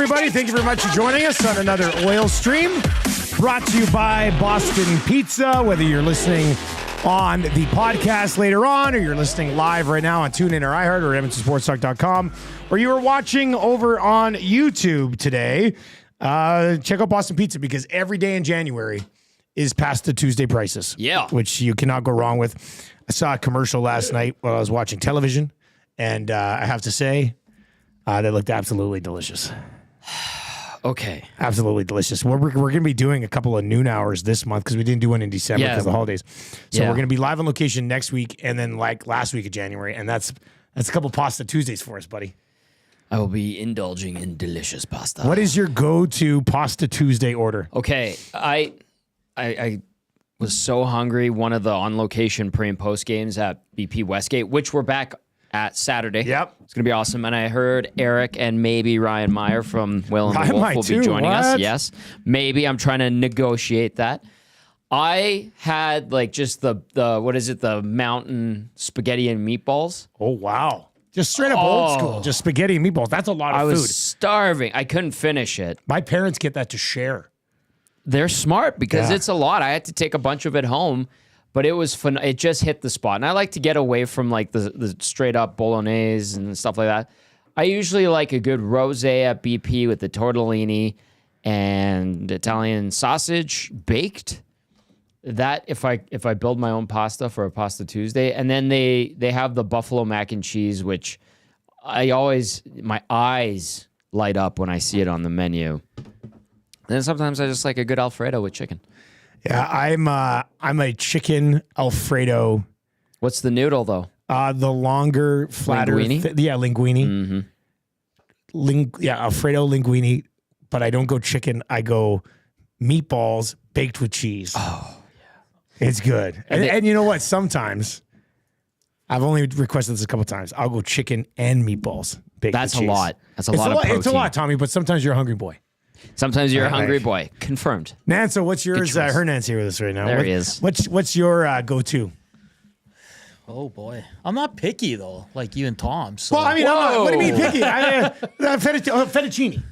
everybody. Thank you very much for joining us on another oil stream brought to you by Boston Pizza. Whether you're listening on the podcast later on or you're listening live right now on TuneIn or iHeart or EdmontonSportsTalk.com or you are watching over on YouTube today, check out Boston Pizza because every day in January is past the Tuesday prices. Yeah. Which you cannot go wrong with. I saw a commercial last night while I was watching television, and I have to say, they looked absolutely delicious. Okay. Absolutely delicious. We're going to be doing a couple of noon hours this month because we didn't do one in December because of the holidays. So we're going to be live on location next week and then like last week of January. And that's a couple Pasta Tuesdays for us, buddy. I will be indulging in delicious pasta. What is your go-to Pasta Tuesday order? Okay. I was so hungry. One of the on-location pre- and post games at BP Westgate, which we're back at Saturday. Yep. It's going to be awesome. And I heard Eric and maybe Ryan Meyer from Will and the Ryan Wolf will too. be joining What? us. Yes. Maybe. I'm trying to negotiate that. I had like just the what is it? The mountain spaghetti and meatballs. Oh, wow. Just straight up old school. Just spaghetti and meatballs. That's a lot of food. I was starving. I couldn't finish it. My parents get that to share. They're smart because it's a lot. I had to take a bunch of it home, but it was fun. It just hit the spot. And I like to get away from like the straight up bolognese and stuff like that. I usually like a good rosé at BP with the tortellini and Italian sausage baked. That if I build my own pasta for a Pasta Tuesday, and then they have the buffalo mac and cheese, which my eyes light up when I see it on the menu. And then sometimes I just like a good Alfredo with chicken. Yeah, I'm a chicken Alfredo. What's the noodle though? The longer, flatter, Linguine? linguine. Mm-hmm. Alfredo linguine. But I don't go chicken. I go meatballs baked with cheese. Oh, yeah, it's good. And you know what? Sometimes I've only requested this a couple times. I'll go chicken and meatballs baked with cheese. That's a lot. That's a lot of protein. It's a lot, Tommy. But sometimes you're a hungry boy. Sometimes you're a hungry boy. Confirmed. Nancy, what's yours? Hernan's here with us right now. There he is. What's your go-to? Oh boy, I'm not picky though, like you and Tom. So. Well, I mean, what do you mean picky? Fettuccine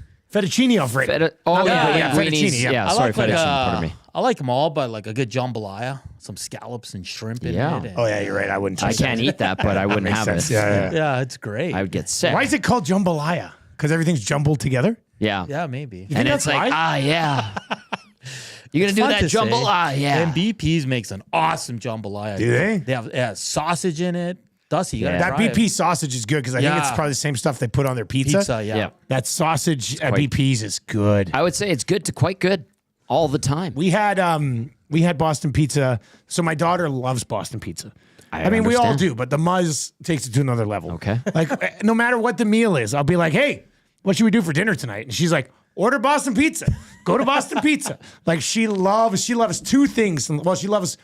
Alfredo. Fettuccine. Yeah, sorry, fettuccine. Pardon me. I like them all, but like a good jambalaya, some scallops and shrimp in Yeah. it. And, Oh yeah, you're right. I wouldn't. I can't eat that, but I wouldn't have sense. it. Yeah. it's great. I would get sick. Why is it called jambalaya? Because everything's jumbled together. Yeah. Yeah, maybe. And it's like, yeah. You're going to do that jambalaya. Yeah. And BP's makes an awesome jambalaya. Do they? They have sausage in it. Dusty, you gotta That try BP it. sausage is good because I think it's probably the same stuff they put on their pizza. Yeah. That sausage at BP's is good. I would say it's good to quite good all the time. We had Boston Pizza. So my daughter loves Boston Pizza. I mean, we all understand. do, but the Muzz takes it to another level. Okay. Like, no matter what the meal is, I'll be like, hey, what should we do for dinner tonight? And she's like, order Boston Pizza. Go to Boston Pizza. Like, she loves two things. Well, she loves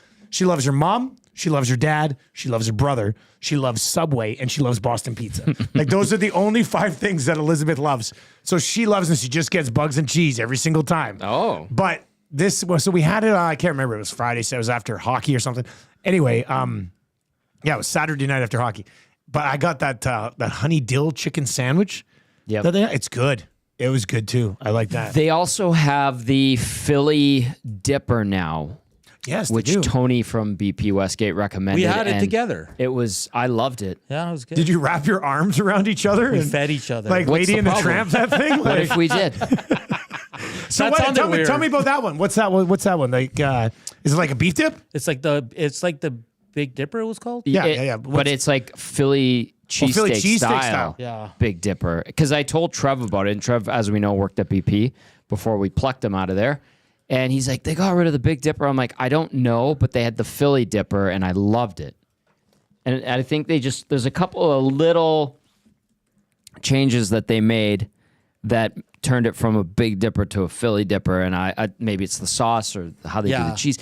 her mom, she loves her dad, she loves her brother, she loves Subway, and she loves Boston Pizza. Like, those are the only 5 things that Elizabeth loves. So she loves, and she just gets bugs and cheese every single time. Oh. But so we had it on, I can't remember, it was Friday, so it was after hockey or something. Anyway, it was Saturday night after hockey. But I got that honey dill chicken sandwich. Yep. It's good. It was good too. I like that. They also have the Philly Dipper now. Yes, which they do. Tony from BP Westgate recommended. We had it and together. I loved it. Yeah, it was good. Did you wrap your arms around each other? We and fed each other. like What's Lady the and the problem? Tramp, that thing? What if we did? So tell me about that one. What's that one? Like, is it like a beef dip? It's like the Big Dipper. It was called. Yeah. But it's like Philly cheesesteak style. Yeah. Big Dipper. Because I told Trev about it, and Trev, as we know, worked at BP before we plucked him out of there. And he's like, they got rid of the Big Dipper. I'm like, I don't know, but they had the Philly Dipper, and I loved it. And I think there's a couple of little changes that they made that turned it from a Big Dipper to a Philly Dipper, and I maybe it's the sauce or how they do the cheese.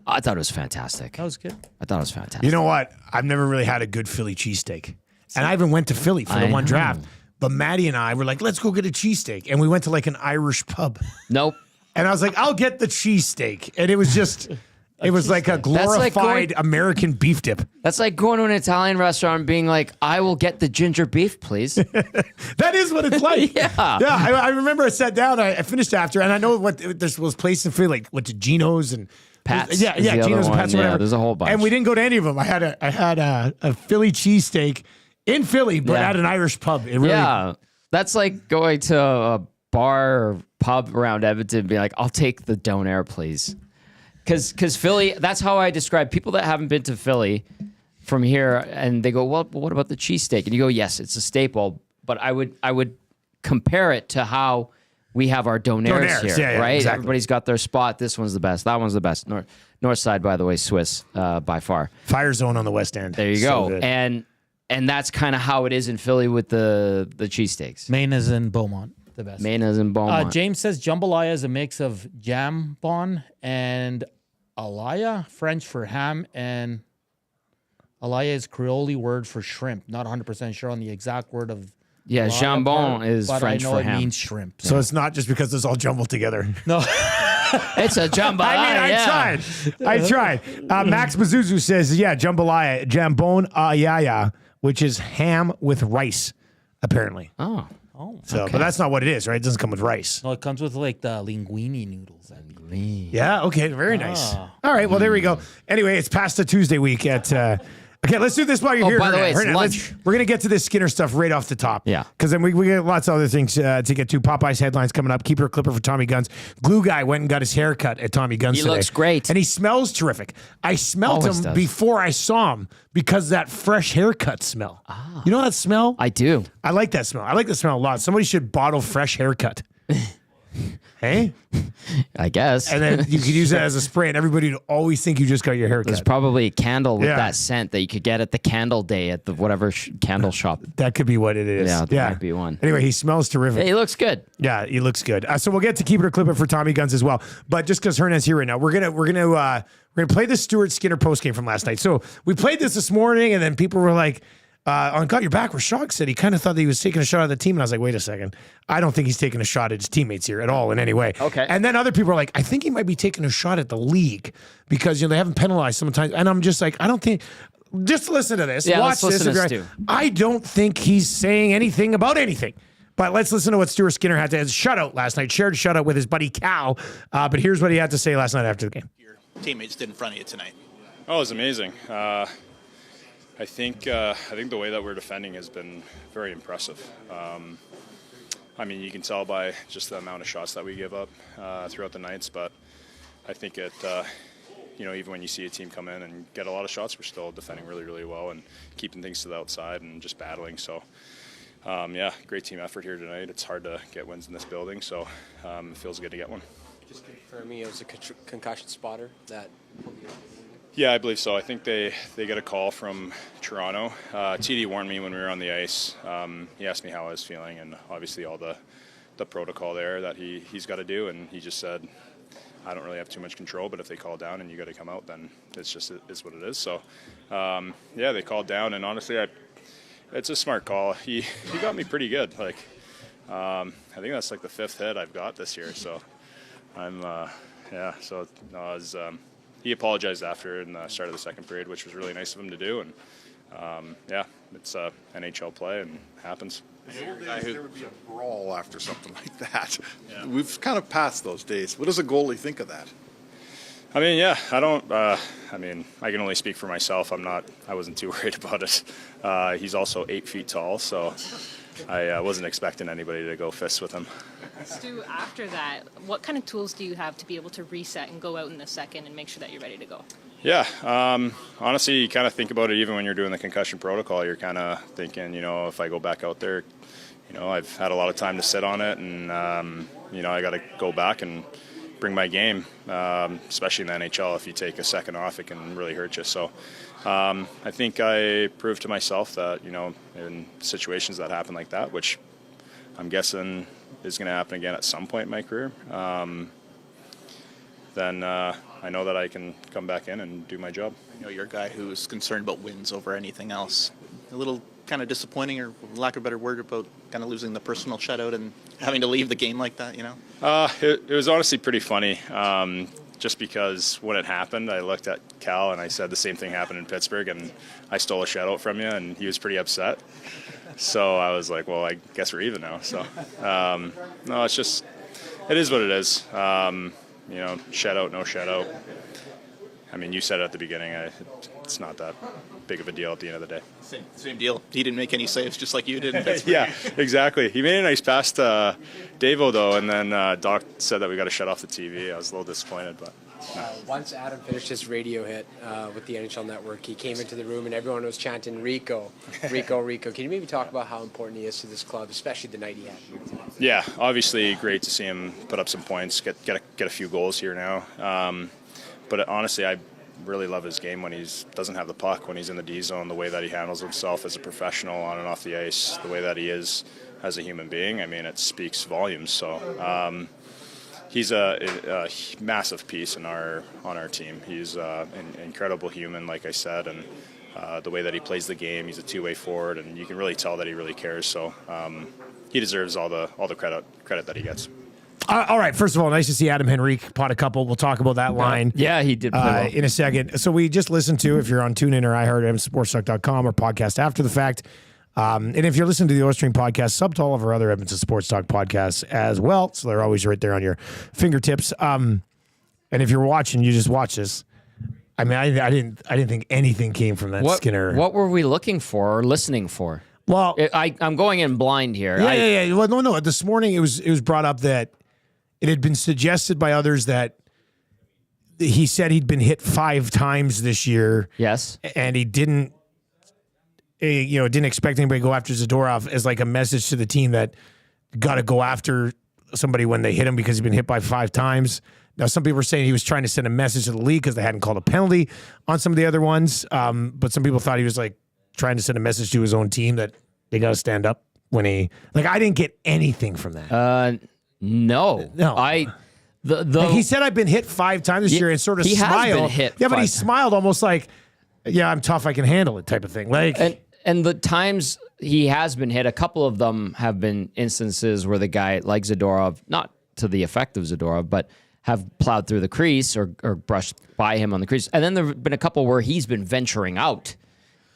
I thought it was fantastic. That was good. I thought it was fantastic. You know what? I've never really had a good Philly cheesesteak. And I even went to Philly for the one draft. But Maddie and I were like, let's go get a cheesesteak. And we went to like an Irish pub. Nope. And I was like, I'll get the cheesesteak. And it was just, It was like a glorified American beef dip. That's like going to an Italian restaurant and being like, I will get the ginger beef, please. That is what it's like. Yeah. I remember I sat down, I finished after, and I know what there was places in Philly, like went to Gino's and Pat's. Yeah, Gino's and Pat's, whatever. Yeah, there's a whole bunch. And we didn't go to any of them. I had a Philly cheesesteak in Philly, but at an Irish pub. It really, that's like going to a bar or pub around Edmonton and being like, I'll take the donair, please. Because Philly, that's how I describe people that haven't been to Philly from here, and they go, well, what about the cheesesteak? And you go, yes, it's a staple, but I would compare it to how we have our donairs here, right? Exactly. Everybody's got their spot. This one's the best. That one's the best. North side, by the way, Swiss by far. Fire Zone on the West End. There you go. And that's kind of how it is in Philly with the cheesesteaks. Maine is in Beaumont. The best. Maine is in Beaumont. James says jambalaya is a mix of jambon and alaya, French for ham, and alaya is Creole word for shrimp. Not 100% sure on the exact word of jambon is French for ham. But I know it means shrimp. So it's not just because it's all jumbled together. No. It's a jambalaya. I tried. Max Bazuzu says, jambalaya, jambon ayaya, which is ham with rice, apparently. Oh. So, but that's not what it is, right? It doesn't come with rice. No, it comes with like the linguine noodles. Yeah, okay, very nice. All right, well, there we go. Anyway, it's Pasta Tuesday week at... okay, let's do this while you're here. By the way, it's lunch. We're going to get to this Skinner stuff right off the top. Yeah. Because then we got lots of other things to get to. Popeye's headlines coming up. Keeper Clipper for Tommy Guns. Glue Guy went and got his hair cut at Tommy Guns today. He looks great. And he smells terrific. I smelled Always him does. before I saw him because that fresh haircut smell. You know that smell? I do. I like that smell. I like the smell a lot. Somebody should bottle fresh haircut. Hey? I guess. And then you could use that as a spray, and everybody would always think you just got your hair There's cut. probably a candle with that scent that you could get at the candle day at the whatever candle shop. That could be what it is. Yeah, that might be one. Anyway, he smells terrific. Hey, he looks good. Yeah, he looks good. So we'll get to keep it or clip it for Tommy Guns as well. But just because Hernan's here right now, we're gonna play the Stuart Skinner postgame from last night. So we played this morning, and then people were like, on Got Your Back, where Shock said he kind of thought that he was taking a shot at the team. And I was like, wait a second. I don't think he's taking a shot at his teammates here at all in any way. Okay. And then other people are like, I think he might be taking a shot at the league because, they haven't penalized sometimes. And I'm just like, I don't think... Just listen to this. Yeah, Watch let's listen this. to Stu. I don't think he's saying anything about anything. But let's listen to what Stuart Skinner had to his shutout last night. Shared a shutout with his buddy Cal. But here's what he had to say last night after the game. Your teammates did in front of you tonight. Oh, it was amazing. I think the way that we're defending has been very impressive. I mean, you can tell by just the amount of shots that we give up throughout the nights, but I think even when you see a team come in and get a lot of shots, we're still defending really, really well and keeping things to the outside and just battling. So, great team effort here tonight. It's hard to get wins in this building, so it feels good to get one. Just confirm me, it was a concussion spotter that pulled you out. Yeah, I believe so. I think they get a call from Toronto. TD warned me when we were on the ice. He asked me how I was feeling, and obviously all the protocol there that he's got to do, and he just said, I don't really have too much control, but if they call down and you got to come out, then it's what it is. So, they called down, and honestly, it's a smart call. He got me pretty good. Like, I think that's like the 5th hit I've got this year. So, he apologized after in the start of the second period, which was really nice of him to do. And it's NHL play and happens. There would be a brawl after something like that. Yeah. We've kind of passed those days. What does a goalie think of that? I mean, I don't. I can only speak for myself. I wasn't too worried about it. He's also 8 feet tall, so I wasn't expecting anybody to go fists with him. Stu, after that, what kind of tools do you have to be able to reset and go out in the second and make sure that you're ready to go? Yeah, honestly, you kind of think about it even when you're doing the concussion protocol. You're kind of thinking, if I go back out there, I've had a lot of time to sit on it, and, I got to go back and bring my game, especially in the NHL. If you take a second off, it can really hurt you. So I think I proved to myself that, in situations that happen like that, which I'm guessing is going to happen again at some point in my career, then I know that I can come back in and do my job. You're a guy who's concerned about wins over anything else. A little kind of disappointing, or lack of a better word, about kind of losing the personal shutout and having to leave the game like that, It was honestly pretty funny. just because when it happened, I looked at Cal and I said the same thing happened in Pittsburgh, and I stole a shutout from you, and he was pretty upset. So I was like, well, I guess we're even now. So no, it's just, it is what it is. Shutout, no shutout. I mean, you said it at the beginning. It's not that big of a deal at the end of the day. Same deal. He didn't make any saves, just like you did in Pittsburgh. Yeah, exactly. He made a nice pass to Davo, though, and then Doc said that we got to shut off the TV. I was a little disappointed, but... Once Adam finished his radio hit with the NHL Network, he came into the room and everyone was chanting Rico, Rico, Rico. Can you maybe talk about how important he is to this club, especially the night he had? Yeah, obviously great to see him put up some points, get a few goals here now. But honestly, I really love his game when he doesn't have the puck, when he's in the D zone, the way that he handles himself as a professional on and off the ice, the way that he is as a human being. I mean, it speaks volumes. So he's a massive piece on our team. He's an incredible human, like I said, and the way that he plays the game, he's a two-way forward, and you can really tell that he really cares. So he deserves all the credit that he gets. All right. First of all, nice to see Adam Henrique pot a couple. We'll talk about that line. Yeah, he did play well. In a second. So we just listened to, if you're on TuneIn or iHeart, EdmontonSportsTalk.com or podcast after the fact. And if you're listening to the Oilstream podcast, sub to all of our other Edmonton Sports Talk podcasts as well. So they're always right there on your fingertips. And if you're watching, you just watch this. I mean, I didn't think anything came from that Skinner. What were we looking for or listening for? Well, I'm going in blind here. Yeah. Well, no. This morning it was brought up that it had been suggested by others that he said he'd been hit 5 times this year. Yes. And he didn't expect anybody to go after Zadorov as like a message to the team that got to go after somebody when they hit him because he's been hit by 5 times. Now, some people were saying he was trying to send a message to the league because they hadn't called a penalty on some of the other ones. But some people thought he was like trying to send a message to his own team that they got to stand up when he, like, I didn't get anything from that. No. He said I've been hit 5 times this year and sort of smiled. Has been hit but he 5 smiled almost like, yeah, I'm tough, I can handle it type of thing. Like, and the times he has been hit, a couple of them have been instances where the guy, like Zadorov, not to the effect of Zadorov, but have plowed through the crease or brushed by him on the crease. And then there have been a couple where he's been venturing out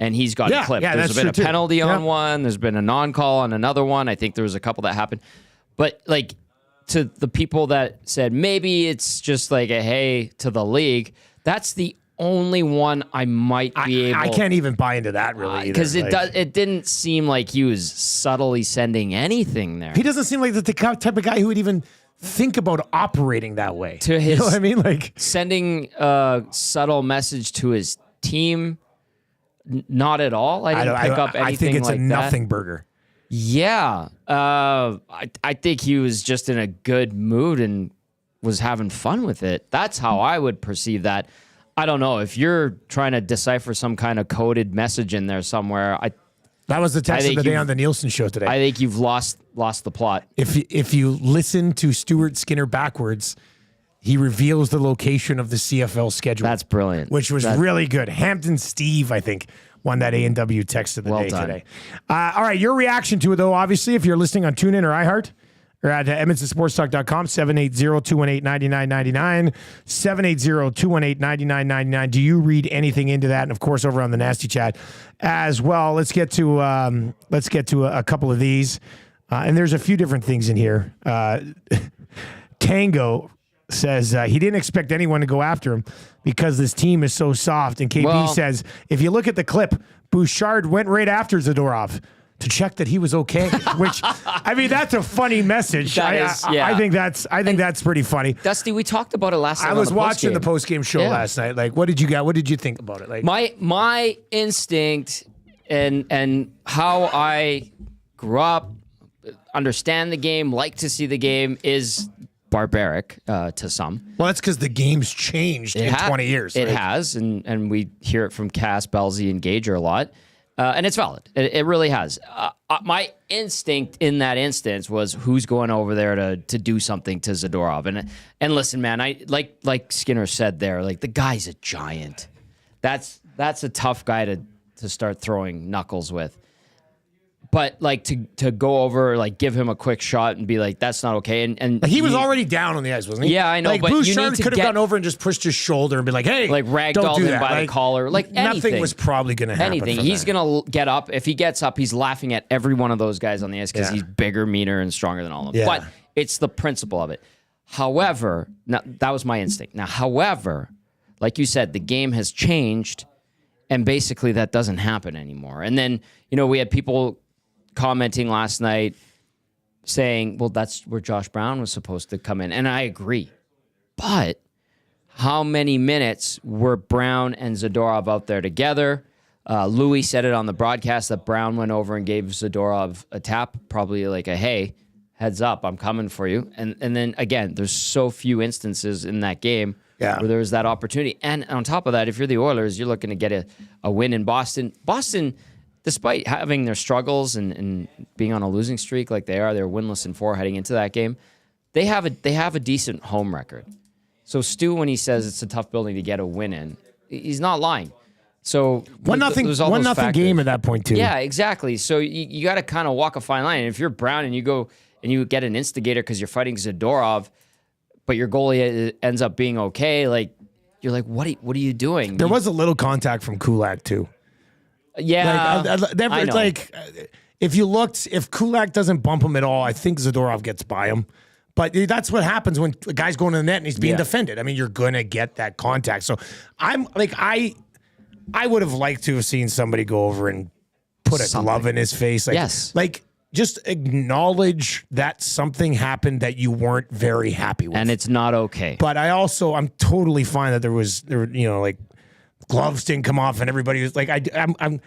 and he's gotten clipped. There's been a penalty on one. There's been a non-call on another one. I think there was a couple that happened. But like, to the people that said maybe it's just like a hey to the league, that's the only one I might be able. I can't even buy into that really because it didn't seem like he was subtly sending anything there. He doesn't seem like the type of guy who would even think about operating that way. To his, you know what I mean? Like sending a subtle message to his team, not at all. I didn't pick up anything like that. I think it's a nothing burger. Yeah. I think he was just in a good mood and was having fun with it. That's how I would perceive that. I don't know. If you're trying to decipher some kind of coded message in there somewhere, that was the text of the day on the Nielson show today. I think you've lost the plot. If you listen to Stuart Skinner backwards, he reveals the location of the CFL schedule. That's brilliant. Which was really good. Hampton Steve, I think, won that A&W text of the day today. All right, your reaction to it, though, obviously, if you're listening on TuneIn or iHeart, or at EdmontonSportsTalk.com, 780-218-9999, 780-218-9999. Do you read anything into that? And, of course, over on the Nasty Chat as well. Let's get to a couple of these. And there's a few different things in here. Tango says he didn't expect anyone to go after him because this team is so soft. And KB says, if you look at the clip, Bouchard went right after Zadorov to check that he was okay. Which, I mean, that's a funny message. I think that's pretty funny. Dusty, we talked about it last night. I was watching the post-game show last night. Like, what did you think about it? Like, my instinct and how I grew up, understand the game, like to see the game is barbaric to some. Well, that's because the game's changed in 20 years. It has, and we hear it from Cass, Belzy, and Gager a lot. And it's valid. It really has. My instinct in that instance was who's going over there to do something to Zadorov. And listen, man, I like Skinner said there, like the guy's a giant. That's a tough guy to start throwing knuckles with. But like to go over, like give him a quick shot and be like, that's not okay. And he was already down on the ice, wasn't he? Yeah, I know. Like but you Bouchard need to could have gone over and just pushed his shoulder and be like, hey, like don't ragdolled do him that. by the collar. Like nothing anything was probably going to happen. Anything. He's going to get up. If he gets up, he's laughing at every one of those guys on the ice because he's bigger, meaner, and stronger than all of them. Yeah. But it's the principle of it. However, now that was my instinct. Now, however, like you said, the game has changed, and basically that doesn't happen anymore. And then, we had people commenting last night saying, well, that's where Josh Brown was supposed to come in. And I agree. But how many minutes were Brown and Zadorov out there together? Louis said it on the broadcast that Brown went over and gave Zadorov a tap, probably like a, hey, heads up, I'm coming for you. And then, again, there's so few instances in that game where there was that opportunity. And on top of that, if you're the Oilers, you're looking to get a win in Boston. Boston, despite having their struggles and being on a losing streak like they're winless in 4 heading into that game, they have a decent home record. So Stu, when he says it's a tough building to get a win in, he's not lying. So 1-0 game at that point too. Yeah, exactly. So you got to kind of walk a fine line. And if you're Brown and you go and you get an instigator because you're fighting Zadorov, but your goalie ends up being okay, like you're like, what are you doing? There was a little contact from Kulak too. Yeah, I know. Like, if Kulak doesn't bump him at all, I think Zadorov gets by him. But that's what happens when a guy's going to the net and he's being defended. I mean, you're going to get that contact. So I'm like, I would have liked to have seen somebody go over and put a glove in his face. Like, yes. Like, just acknowledge that something happened that you weren't very happy with. And it's not okay. But I'm totally fine that there like, gloves didn't come off and everybody was like, I'm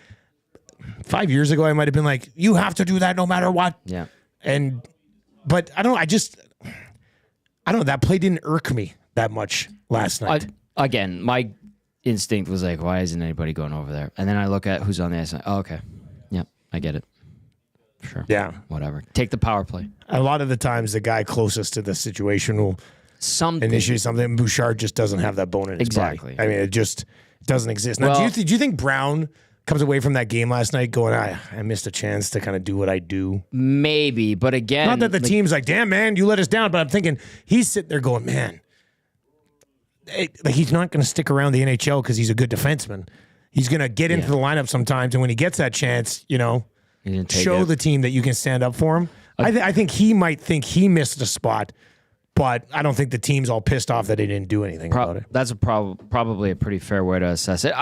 5 years ago, I might have been like, you have to do that no matter what. Yeah. But I don't know. That play didn't irk me that much last night. Again, my instinct was like, why isn't anybody going over there? And then I look at who's on the ice. Oh, okay. Yep. I get it. Sure. Yeah. Whatever. Take the power play. A lot of the times the guy closest to the situation will initiate something. Bouchard just doesn't have that bone in his body. I mean, it just doesn't exist. Now, do you think Brown comes away from that game last night going, I missed a chance to kind of do what I do? Maybe, but again... Not that the team's like, damn, man, you let us down, but I'm thinking he's sitting there going, man, he's not going to stick around the NHL because he's a good defenseman. He's going to get into the lineup sometimes, and when he gets that chance, show the team that you can stand up for him. I think he might think he missed a spot, but I don't think the team's all pissed off that he didn't do anything about it. That's probably a pretty fair way to assess it.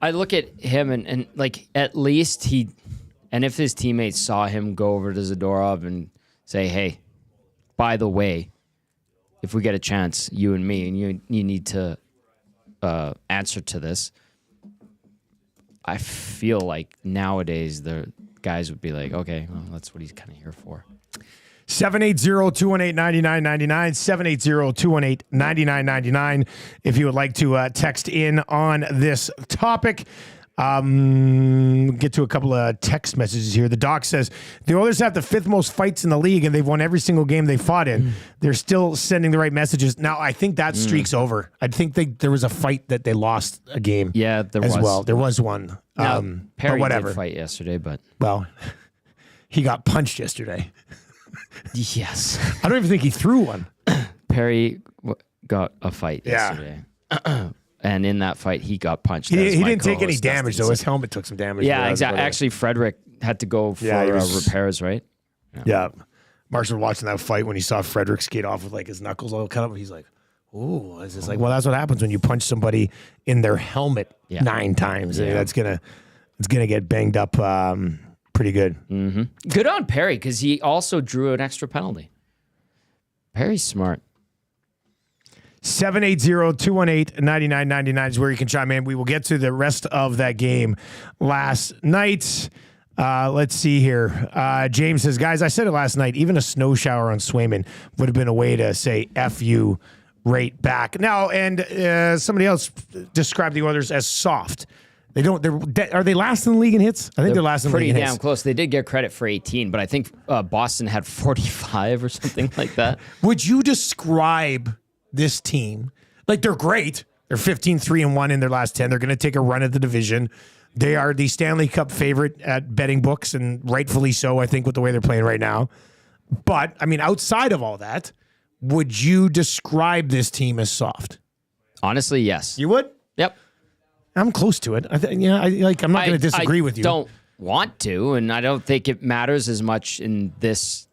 I look at him and like at least if his teammates saw him go over to Zadorov and say, hey, by the way, if we get a chance, you and me, and you need to answer to this, I feel like nowadays the guys would be like, okay, well, that's what he's kind of here for. 780-218-9999, 780-218-9999. If you would like to text in on this topic. Get to a couple of text messages here. The doc says, the Oilers have the 5th most fights in the league, and they've won every single game they fought in. They're still sending the right messages. Now, I think that streak's over. I think there was a fight that they lost a game. Yeah, there was. Well. There was one. Now, Perry but whatever. did fight yesterday, but... Well, he got punched yesterday. Yes. I don't even think he threw one. Perry got a fight yesterday. And in that fight, he got punched. He didn't take any damage, though. His helmet took some damage. Yeah, exactly. Actually, Frederick had to go for repairs, right? Yeah. Marshall watching that fight when he saw Frederick skate off with like his knuckles all cut up. He's like, ooh. It's just like, well, that's what happens when you punch somebody in their helmet 9 times. Yeah. I mean, it's gonna get banged up pretty good. Mm-hmm. Good on Perry, because he also drew an extra penalty. Perry's smart. 780-218-9999 is where you can chime in. We will get to the rest of that game last night. Let's see here. James says, guys, I said it last night. Even a snow shower on Swayman would have been a way to say F you right back. Now, and somebody else described the Oilers as soft. Are they last in the league in hits? I think they're last in the league in hits. Pretty damn close. They did get credit for 18, but I think Boston had 45 or something like that. Would you describe this team? Like, they're great. They're 15-3-1 in their last 10. They're going to take a run at the division. They are the Stanley Cup favorite at betting books, and rightfully so, I think, with the way they're playing right now. But, I mean, outside of all that, would you describe this team as soft? Honestly, yes. You would? Yep. I'm close to it. I'm not going to disagree with you. I don't want to, and I don't think it matters as much in this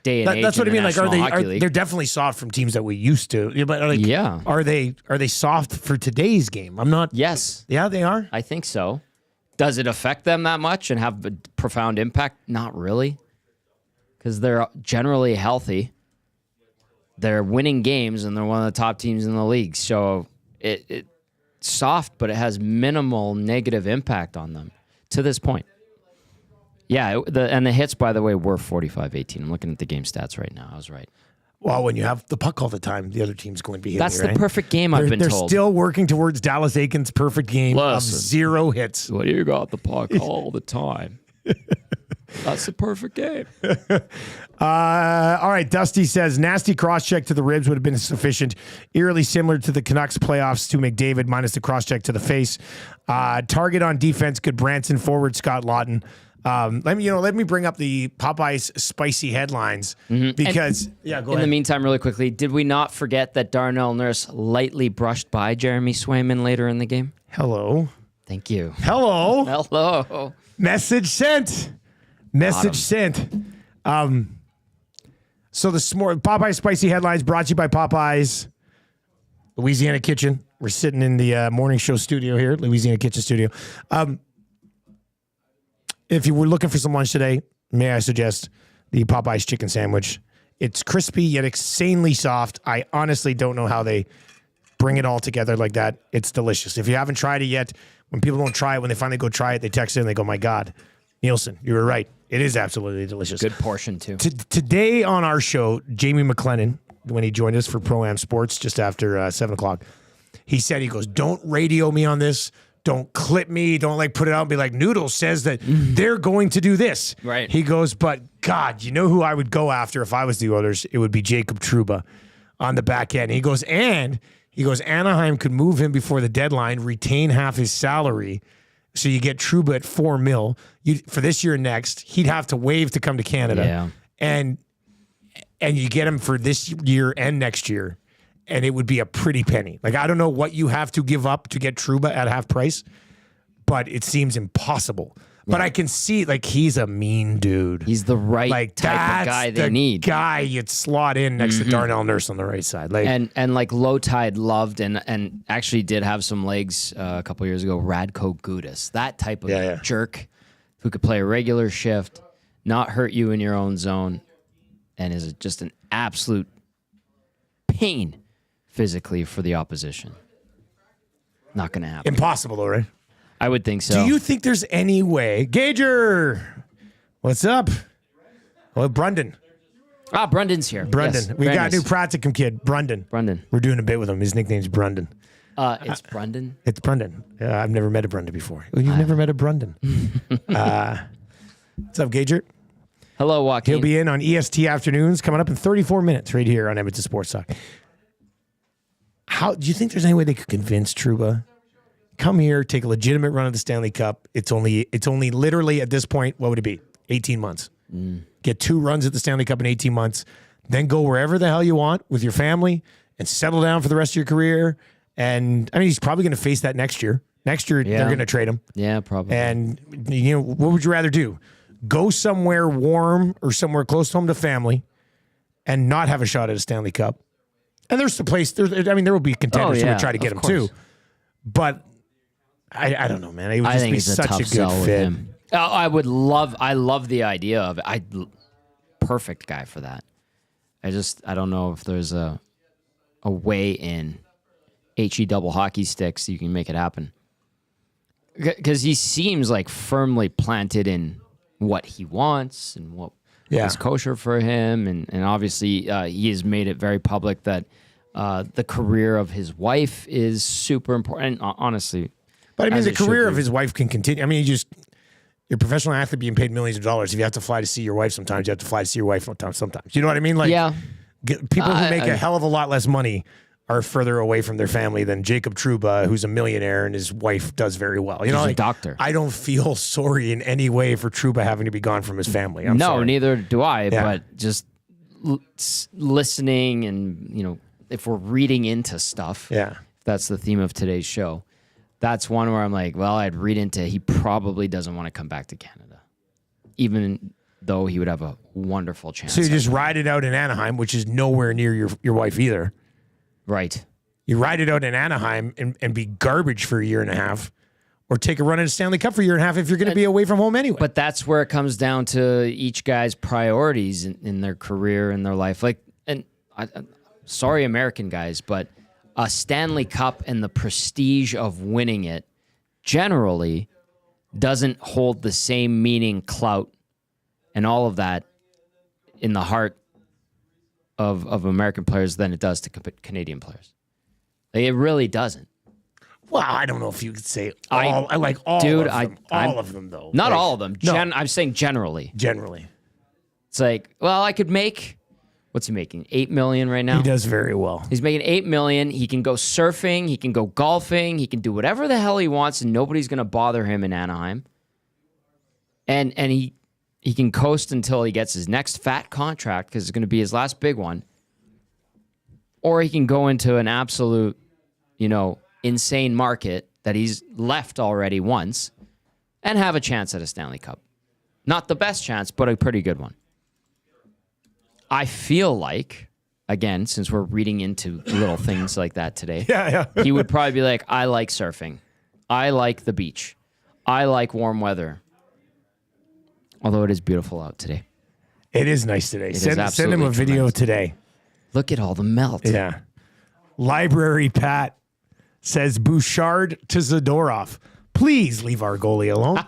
day and age. That's what I mean. Like, League. they're definitely soft from teams that we used to. Yeah, but like, yeah. Are they soft for today's game? I'm not. Yes. Yeah, they are. I think so. Does it affect them that much and have a profound impact? Not really, because they're generally healthy. They're winning games, and they're one of the top teams in the league. So it's soft, but it has minimal negative impact on them to this point. Yeah, the hits, by the way, were 45-18. I'm looking at the game stats right now. I was right. Well, when you have the puck all the time, the other team's going to be hitting. That's you, right? the perfect game, I've been they're told. They're still working towards Dallas Aiken's perfect game of 0 hits. Well, you got the puck all the time. That's the perfect game. All right, Dusty says, nasty cross-check to the ribs would have been sufficient. Eerily similar to the Canucks playoffs to McDavid, minus the cross-check to the face. Target on defense, good Branson forward, Scott Lawton. Let me bring up the Popeyes spicy headlines because go ahead. In the meantime, really quickly, did we not forget that Darnell Nurse lightly brushed by Jeremy Swayman later in the game? Hello. Thank you. Hello. Hello. Message sent. Message sent. So the Popeyes spicy headlines brought to you by Popeyes, Louisiana Kitchen. We're sitting in the morning show studio here, Louisiana Kitchen studio. If you were looking for some lunch today, may I suggest the Popeyes chicken sandwich? It's crispy yet insanely soft. I honestly don't know how they bring it all together like that. It's delicious. If you haven't tried it yet, when people don't try it, when they finally go try it, they text in and they go, my God, Nielson, you were right. It is absolutely delicious. Good portion, too. Today on our show, Jamie McLennan, when he joined us for Pro-Am Sports just after 7 o'clock, he goes, don't radio me on this. Don't clip me. Don't put it out and be like, Noodle says that they're going to do this. Right. He goes, but God, you know who I would go after if I was the Oilers? It would be Jacob Trouba on the back end. He goes, Anaheim could move him before the deadline, retain half his salary. So you get Trouba at $4 million for this year and next. He'd have to waive to come to Canada. Yeah. And you get him for this year and next year. And it would be a pretty penny. I don't know what you have to give up to get Trouba at half price, but it seems impossible. Yeah. But I can see, he's a mean dude. He's the right type of guy they need. Guy you'd slot in next to Darnell Nurse on the right side. And Low Tide loved and actually did have some legs a couple years ago, Radko Gudas. That type of jerk who could play a regular shift, not hurt you in your own zone, and is just an absolute pain physically for the opposition. Not going to happen. Impossible, though, right? I would think so. Do you think there's any way? Gager, what's up? Well, Brundon. Brundon's here. Brundon. Yes, We got a new practicum kid, Brundon. We're doing a bit with him. His nickname's Brundon. It's Brundon? It's Brundon. I've never met a Brundon before. You've never met a Brundon. What's up, Gager? Hello, Joaquin. He'll be in on EST Afternoons coming up in 34 minutes right here on Edmonton Sports Talk. How do you think there's any way they could convince Trouba? Come here, take a legitimate run of the Stanley Cup. It's only literally at this point, what would it be? 18 months. Get 2 runs at the Stanley Cup in 18 months. Then go wherever the hell you want with your family and settle down for the rest of your career. And I mean, he's probably going to face that next year. Next year, they're going to trade him. Yeah, probably. And what would you rather do? Go somewhere warm or somewhere close home to family and not have a shot at a Stanley Cup. And there's the place. There will be contenders who would try to get him too. But I don't know, man. It would just be such a good fit. I love the idea of it. Perfect guy for that. I don't know if there's a way in HE double hockey sticks you can make it happen. Because he seems firmly planted in what he wants and what is kosher for him. And obviously he has made it very public that the career of his wife is super important. Honestly. But I mean, the career of his wife can continue. I mean, you're a professional athlete being paid millions of dollars. If you have to fly to see your wife sometimes, you have to fly to see your wife sometimes. You know what I mean? People who make a hell of a lot less money are further away from their family than Jacob Trouba, who's a millionaire and his wife does very well. You know, He's a doctor. I don't feel sorry in any way for Trouba having to be gone from his family. I'm no, sorry. neither do I. Yeah. But just listening, and if we're reading into stuff, Yeah. if that's the theme of today's show. That's one where I'm like, well, I'd read into he probably doesn't want to come back to Canada, even though he would have a wonderful chance. So you just ride it out in Anaheim, which is nowhere near your wife either. Right. You ride it out in Anaheim and be garbage for a year and a half, or take a run at a Stanley Cup for a year and a half if you're going to be away from home anyway. But that's where it comes down to each guy's priorities in their career and their life. Like, and sorry, American guys, but a Stanley Cup and the prestige of winning it generally doesn't hold the same meaning, clout, and all of that in the heart of American players than it does to Canadian players. Like, it really doesn't. Well, I don't know if you could say all. I like all dude, of them. All of them, though. Not Like, all of them. No, I'm saying generally. generally. It's like, well, I could make, what's he making? $8 million right now? He does very well. He's making $8 million. He can go surfing. He can go golfing. He can do whatever the hell he wants, and nobody's going to bother him in Anaheim. And he can coast until he gets his next fat contract, because it's going to be his last big one. Or he can go into an absolute, insane market that he's left already once and have a chance at a Stanley Cup. Not the best chance, but a pretty good one. I feel like, again, since we're reading into little things like that today, he would probably be like, I like surfing. I like the beach. I like warm weather. Although it is beautiful out today. It is nice today. It Send is him a video tremendous. today. Look at all the melt. Yeah. Library Pat says Bouchard to Zadorov. Please leave our goalie alone.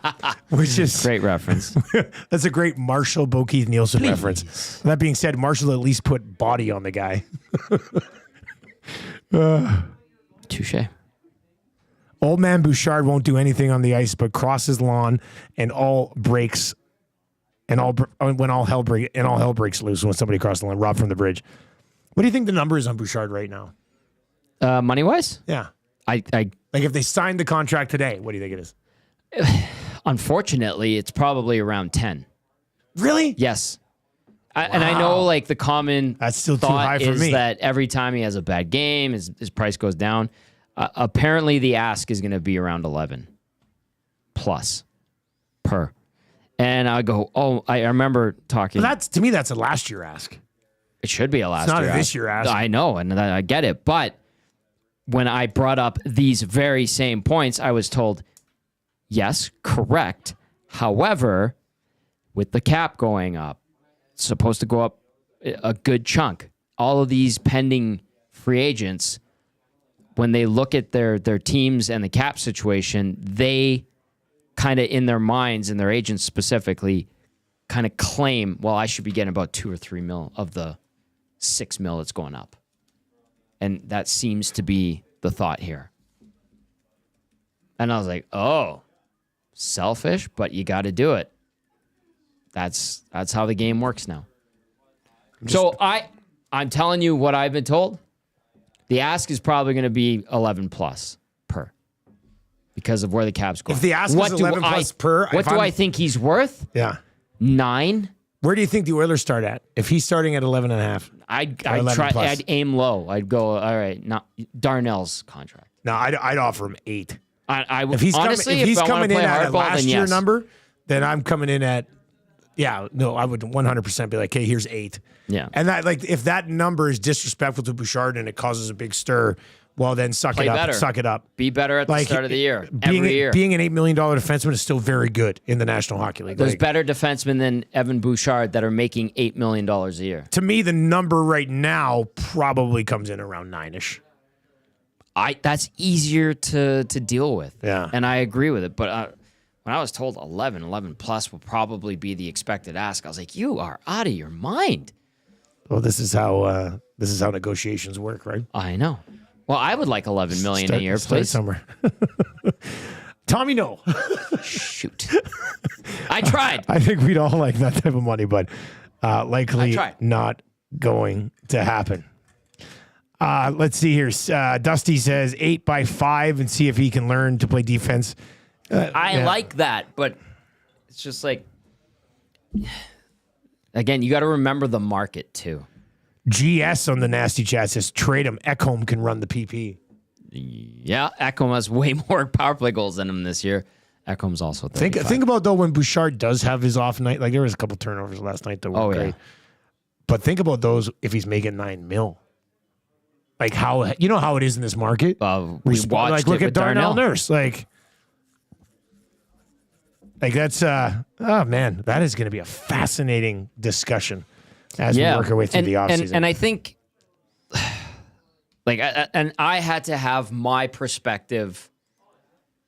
Which is Great reference. that's a great Marshall Bokeith Nielsen reference. That being said, Marshall at least put body on the guy. Touche. Old man Bouchard won't do anything on the ice but cross his lawn and all breaks and when all hell breaks loose when somebody crosses the line. Rob from the bridge. What do you think the number is on Bouchard right now? Money wise, Yeah. I Like if they signed the contract today, what do you think it is? unfortunately it's probably around 10. Really? Yes. And I know, like, the common That's still too thought high for is me. that every time he has a bad game, his price goes down. Apparently, the ask is going to be around 11 plus per. And I go, I remember talking. Well, to me, that's a last year ask. It should be a last not year a this year ask. I know, and I get it. But when I brought up these very same points, I was told, yes, correct. However, with the cap going up, it's supposed to go up a good chunk. All of these pending free agents, when they look at their teams and the cap situation, they kind of in their minds and their agents specifically kind of claim, well, I should be getting about 2 or 3 mil of the 6 mil that's going up. And that seems to be the thought here. And I was like, oh, selfish, but you got to do it. That's how the game works now. So I'm telling you what I've been told. The ask is probably going to be 11 plus per because of where the cap's going. If the ask is 11 plus per, what do I think he's worth? Yeah. 9. Where do you think the Oilers start at? If he's starting at 11 and a half. I'd 11 try. plus. I'd aim low. I'd go. All right, not Darnell's contract. No, I'd offer him 8. I If he's honestly, if he's I wanna coming in play at a hardball, last then year yes. number, then I'm coming in at I would 100% be like, hey, here's 8. Yeah. And that, like, if that number is disrespectful to Bouchard and it causes a big stir, well, then suck Play it up. better. Suck it up. Be better at the start of the year. Every year. Being an $8 million defenseman is still very good in the National Hockey League. There's Like, better defensemen than Evan Bouchard that are making $8 million a year. to me, the number right now probably comes in around 9-ish. That's easier to deal with. Yeah. And I agree with it. But when I was told 11 plus will probably be the expected ask, I was like, you are out of your mind. Well, this is how negotiations work, right? I know. Well, I would like 11 million a year, Start please. somewhere. Tommy, no. Shoot. I tried. I think we'd all like that type of money, but likely I tried. not going to happen. Let's see here. Dusty says 8x5 and see if he can learn to play defense. I like that, but it's just like, again, you got to remember the market too. GS on the nasty chat says trade him. Ekholm can run the PP. Yeah, Ekholm has way more power play goals than him this year. Ekholm's also 35. Think about though when Bouchard does have his off night. Like there was a couple turnovers last night that were great. Yeah. But think about those if he's making $9 million. Like how you know how it is in this market. We watched like look it at with Darnell Darnell. Nurse. Like that's oh man, that is going to be a fascinating discussion as we work our way through the offseason. And I think, like, I had to have my perspective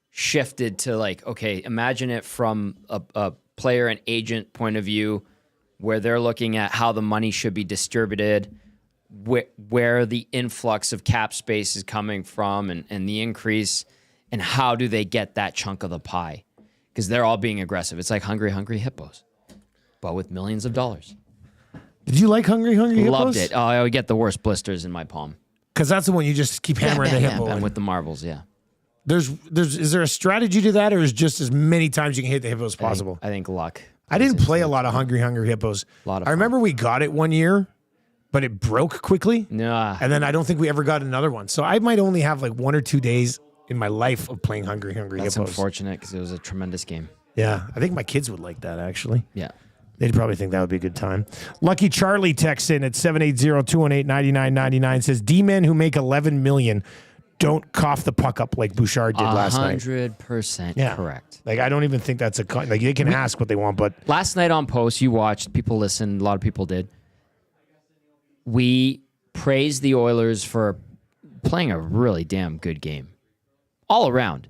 shifted to like, okay, imagine it from a player and agent point of view, where they're looking at how the money should be distributed, where the influx of cap space is coming from, and the increase, and how do they get that chunk of the pie? Because they're all being aggressive. It's like Hungry Hippos, but with millions of dollars. Did you like Hungry Hippos? Loved it. Oh, I would get the worst blisters in my palm. Because that's the one you just keep hammering the hippo. And with the marbles, yeah. Is there a strategy to that, or is just as many times you can hit the hippo as possible? I think luck. I didn't play a lot of Hungry Hippos. I remember we got it one year, but it broke quickly. Nah. And then I don't think we ever got another one. So I might only have like 1 or 2 days in my life of playing Hungry That's Hippos. unfortunate because it was a tremendous game. Yeah, I think my kids would like that, actually. Yeah. They'd probably think that would be a good time. Lucky Charlie texts in at 780-218-9999, says, D-men who make $11 million don't cough the puck up like Bouchard did last night. 100% correct. Like, I don't even think that's like they can ask what they want, but last night on post, you watched, people listened, a lot of people did. We praised the Oilers for playing a really damn good game. All around.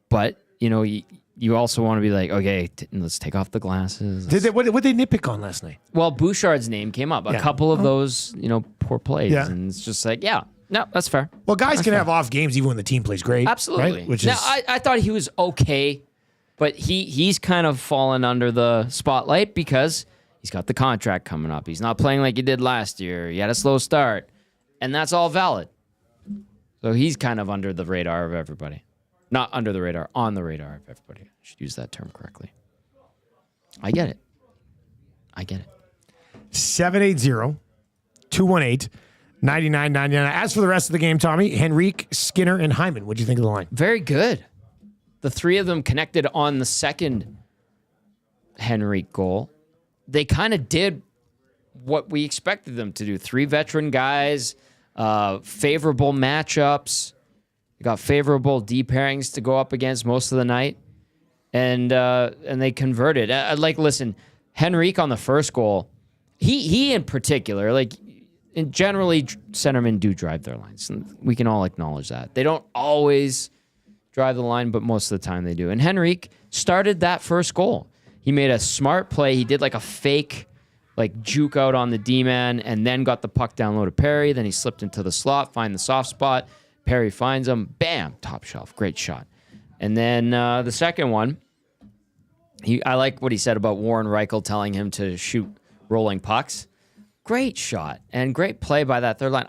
But, you know, you also want to be like, okay, let's take off the glasses. what did they nitpick on last night? Well, Bouchard's name came up. A couple of those, poor plays. Yeah. And it's just like, no, that's fair. Well, guys That's can fair. have off games even when the team plays great. Absolutely. Right? Which now, is I thought he was okay, but he's kind of fallen under the spotlight because he's got the contract coming up. He's not playing like he did last year. He had a slow start, and that's all valid. So he's kind of under the radar of everybody. Not under the radar, on the radar of everybody. I should use that term correctly. I get it. 780-218-9999. As for the rest of the game, Tommy, Henrique, Skinner, and Hyman, what do you think of the line? Very good. The three of them connected on the second Henrique goal. They kind of did what we expected them to do. 3 veteran guys, favorable matchups. They got favorable D pairings to go up against most of the night, and they converted. Listen, Henrique on the first goal, he in particular, generally centermen do drive their lines. And we can all acknowledge that. They don't always drive the line, but most of the time they do. And Henrique started that first goal. He made a smart play. He did like a fake juke out on the D-man and then got the puck down low to Perry. Then he slipped into the slot, find the soft spot. Perry finds him. Bam! Top shelf. Great shot. And then the second one, I like what he said about Warren Reichel telling him to shoot rolling pucks. Great shot and great play by that third line.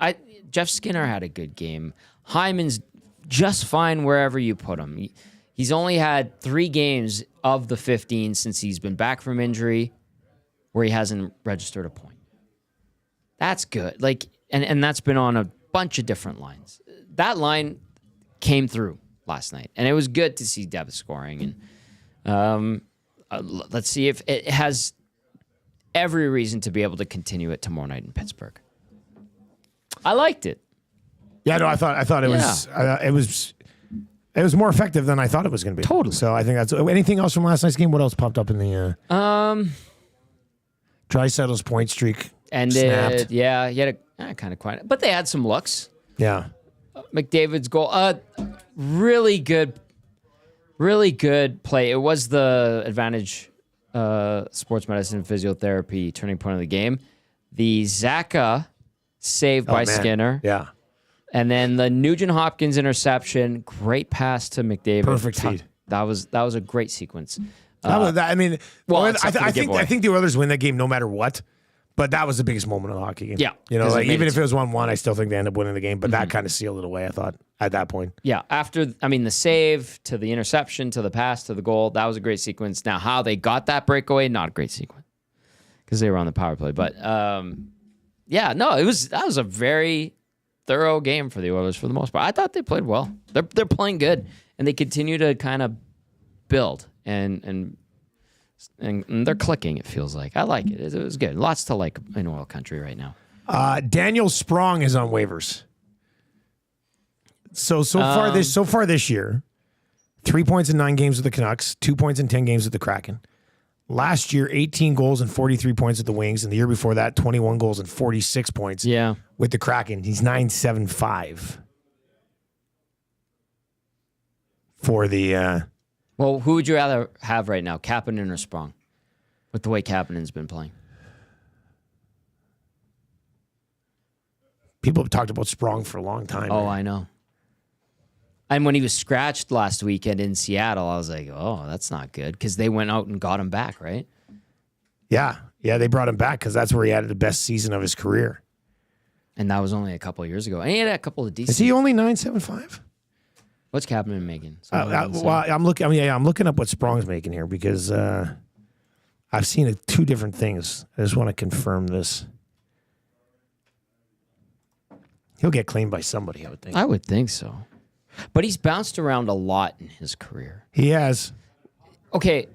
Jeff Skinner had a good game. Hyman's just fine wherever you put him. He's only had 3 games of the 15 since he's been back from injury where he hasn't registered a point. That's good. And that's been on a bunch of different lines. That line came through last night, and it was good to see Dev scoring. And let's see if it has every reason to be able to continue it tomorrow night in Pittsburgh. I liked it. Yeah, no, I thought it was more effective than I thought it was going to be. Totally. So I think that's anything else from last night's game. What else popped up in the Draisaitl's point streak? Ended. Yeah, he had a kind of quiet, but they had some looks. Yeah. McDavid's goal, really good play. It was the Advantage Sports Medicine and Physiotherapy turning point of the game. The Zaka save by Skinner. Yeah. And then the Nugent-Hopkins interception, great pass to McDavid. Perfect feed. That was a great sequence. I think except for the the Oilers win that game no matter what. But that was the biggest moment of the hockey game. Yeah, You know, 'cause it like made even it if it was 1-1, I still think they ended up winning the game. But that kind of sealed it away, I thought, at that point. Yeah, the save to the interception to the pass to the goal, that was a great sequence. Now, how they got that breakaway, not a great sequence because they were on the power play. But that was a very thorough game for the Oilers for the most part. I thought they played well. They're playing good, and they continue to kind of build and they're clicking. It feels like I like it. It was good. Lots to like in oil country right now. Daniel Sprong is on waivers. So far this year, 3 points in 9 games with the Canucks, 2 points in 10 games with the Kraken. Last year, 18 goals and 43 points with the Wings, and the year before that, 21 goals and 46 points with the Kraken. He's 9.75 for the. Well, who would you rather have right now, Kapanen or Sprong, with the way Kapanen's been playing? People have talked about Sprong for a long time. Oh, I know. And when he was scratched last weekend in Seattle, I was like, oh, that's not good, because they went out and got him back, right? Yeah, they brought him back because that's where he had the best season of his career. And that was only a couple of years ago. And he had a couple of decent. Is he only 9.75? What's Kapanen making? I'm looking up what Sprong's making here because I've seen 2 different things. I just want to confirm this. He'll get claimed by somebody, I would think. I would think so. But he's bounced around a lot in his career. He has. Okay.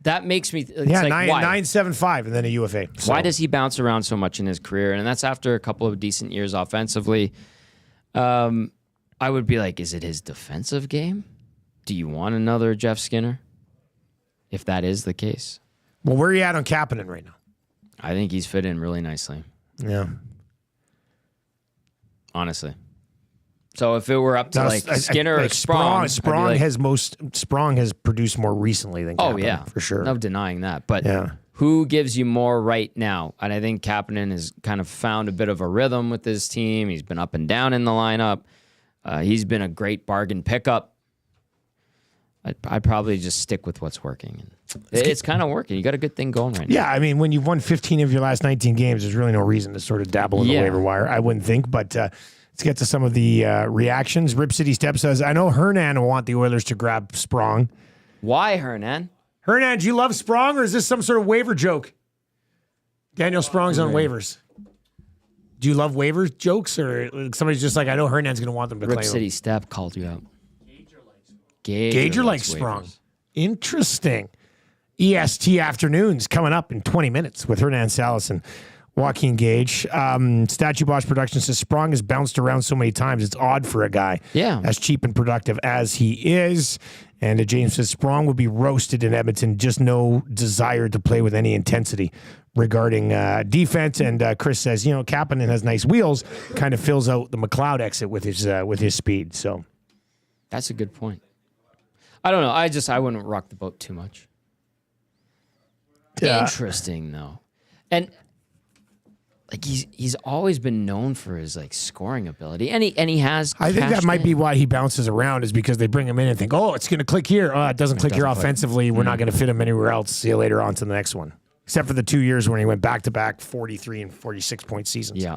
That makes me. It's Yeah, like, why? 9.75 and then a UFA. So. Why does he bounce around so much in his career? And that's after a couple of decent years offensively. I would be like, is it his defensive game? Do you want another Jeff Skinner? If that is the case. Well, where are you at on Kapanen right now? I think he's fit in really nicely. Yeah. Honestly. So if it were up to Skinner or Sprong, Sprong has produced more recently than Kapanen, yeah, for sure. No denying that. But who gives you more right now? And I think Kapanen has kind of found a bit of a rhythm with his team. He's been up and down in the lineup. He's been a great bargain pickup. I'd probably just stick with what's working. It's kind of working. You got a good thing going right now. Yeah, I mean, when you've won 15 of your last 19 games, there's really no reason to sort of dabble in the waiver wire, I wouldn't think. But let's get to some of the reactions. Rip City Step says, I know Hernan will want the Oilers to grab Sprong. Why Hernan? Hernan, do you love Sprong, or is this some sort of waiver joke? Daniel Sprong's on waivers. Do you love waiver jokes, or somebody's just like, I know Hernan's going to want them to claim him? Rip City Step called you out. Gager likes Sprong. Interesting. EST Afternoons coming up in 20 minutes with Hernan Salas and Joaquin Gage. Statue Boss Production says Sprong has bounced around so many times, it's odd for a guy as cheap and productive as he is. And James says Sprong would be roasted in Edmonton, just no desire to play with any intensity regarding defense. And Chris says, Kapanen has nice wheels, kind of fills out the McLeod exit with his speed. So that's a good point. I don't know. I wouldn't rock the boat too much. Interesting though, and like he's always been known for his scoring ability, and he has. I think that might be why he bounces around, is because they bring him in and think, oh, it's going to click here. Oh, it doesn't click here offensively. We're not going to fit him anywhere else. See you later on to the next one. Except for the 2 years when he went back-to-back 43 and 46-point seasons. Yeah.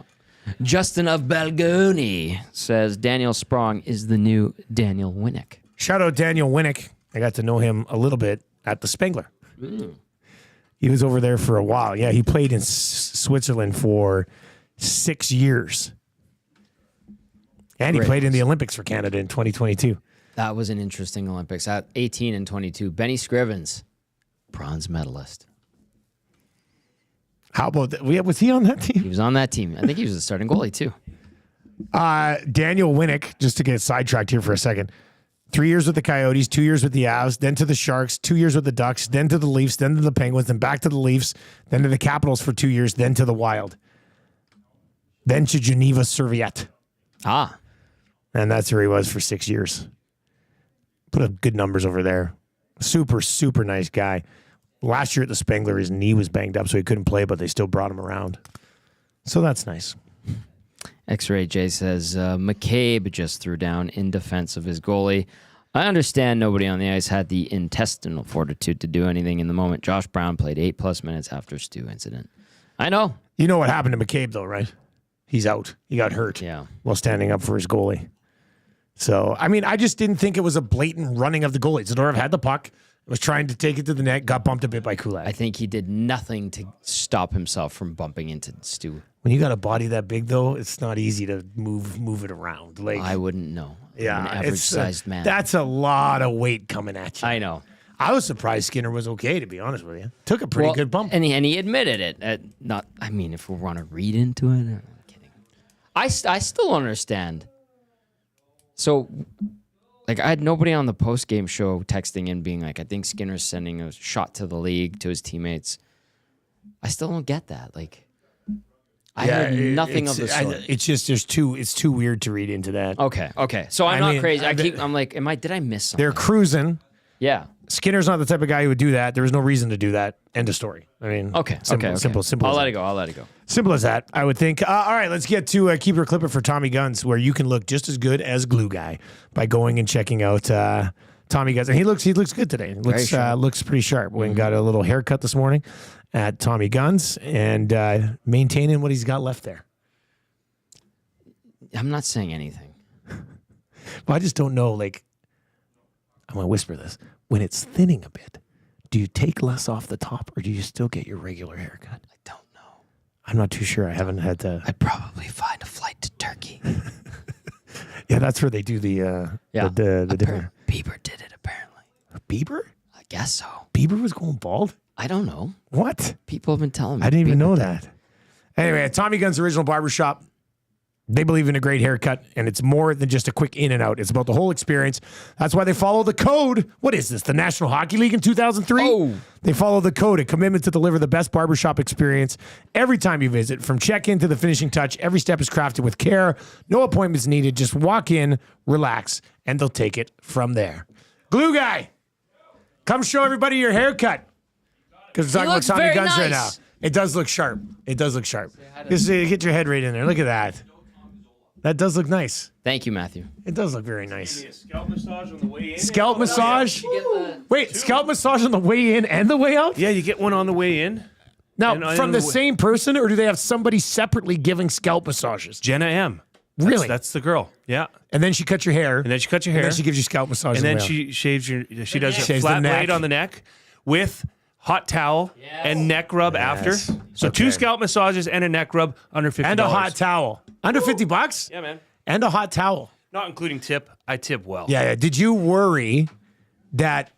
Justin of Balgoni says Daniel Sprong is the new Daniel Winnick. Shout out Daniel Winnick. I got to know him a little bit at the Spengler. He was over there for a while. Yeah, he played in Switzerland for 6 years. And he played in the Olympics for Canada in 2022. That was an interesting Olympics. At 18 and 22. Benny Scrivens, bronze medalist. How about that? Was he on that team? He was on that team. I think he was the starting goalie too. Daniel Winnick, just to get sidetracked here for a second. 3 years with the Coyotes, 2 years with the Avs, then to the Sharks, 2 years with the Ducks, then to the Leafs, then to the Penguins, then back to the Leafs, then to the Capitals for 2 years, then to the Wild, then to Geneva Serviette. And that's where he was for 6 years. Put up good numbers over there. Super, super nice guy. Last year at the Spengler, his knee was banged up, so he couldn't play, but they still brought him around. So that's nice. X-Ray J says, McCabe just threw down in defense of his goalie. I understand nobody on the ice had the intestinal fortitude to do anything in the moment. Josh Brown played 8+ minutes after Stu incident. I know. You know what happened to McCabe, though, right? He's out. He got hurt while standing up for his goalie. So, I mean, I just didn't think it was a blatant running of the goalie. Zadorov had the puck, was trying to take it to the net, got bumped a bit by Kulak. I think he did nothing to stop himself from bumping into Stu. When you got a body that big, though, it's not easy to move it around. Like, I wouldn't know. Yeah, I'm an average-sized man. That's a lot of weight coming at you. I know. I was surprised Skinner was okay, to be honest with you. Took a pretty good bump. And he admitted it. If we want to read into it, I'm kidding. I still don't understand. So, like, I had nobody on the post-game show texting in being like, I think Skinner's sending a shot to the league, to his teammates. I still don't get that. Like, I heard nothing of the sort. It's just it's too weird to read into that. Okay. So I'm not crazy. I'm like, did I miss something? They're cruising. Yeah. Skinner's not the type of guy who would do that. There was no reason to do that. End of story. I mean, simple. I'll let it go. Simple as that, I would think. All right, let's get to Keep It or Clip It for Tommy Guns, where you can look just as good as Glue Guy by going and checking out Tommy Guns. And he looks good today. Looks pretty sharp. Went and got a little haircut this morning at Tommy Guns and maintaining what he's got left there. I'm not saying anything. Well, I just don't know, like, I'm going to whisper this. When it's thinning a bit, do you take less off the top or do you still get your regular haircut? I don't know. I'm not too sure. I haven't had to. I'd probably find a flight to Turkey. Yeah, that's where they do the different. Bieber did it, apparently. Bieber? I guess so. Bieber was going bald? I don't know. What? People have been telling me. I didn't even know that. Anyway, at Tommy Gunn's Original Barbershop, they believe in a great haircut, and it's more than just a quick in and out. It's about the whole experience. That's why they follow the code. What is this, the National Hockey League in 2003? Oh. They follow the code, a commitment to deliver the best barbershop experience every time you visit. From check-in to the finishing touch, every step is crafted with care. No appointments needed. Just walk in, relax, and they'll take it from there. Glue Guy, come show everybody your haircut. Because we're talking about Tommy Guns right now. It does look sharp. Just get your head right in there. Look at that. That does look nice. Thank you, Matthew. It does look very nice. Scalp massage on the way in. Scalp massage? Wait, scalp massage on the way in and the way out? Yeah, you get one on the way in. Now, from the same person, or do they have somebody separately giving scalp massages? Jenna M. Really? That's the girl. Yeah. And then she cuts your hair. And then she gives you scalp massage. And then she shaves she does a flat blade on the neck with hot towel and neck rub after. So 2 scalp massages and a neck rub under $50. And a hot towel. Under $50? Yeah, man. And a hot towel. Not including tip. I tip well. Yeah. Did you worry that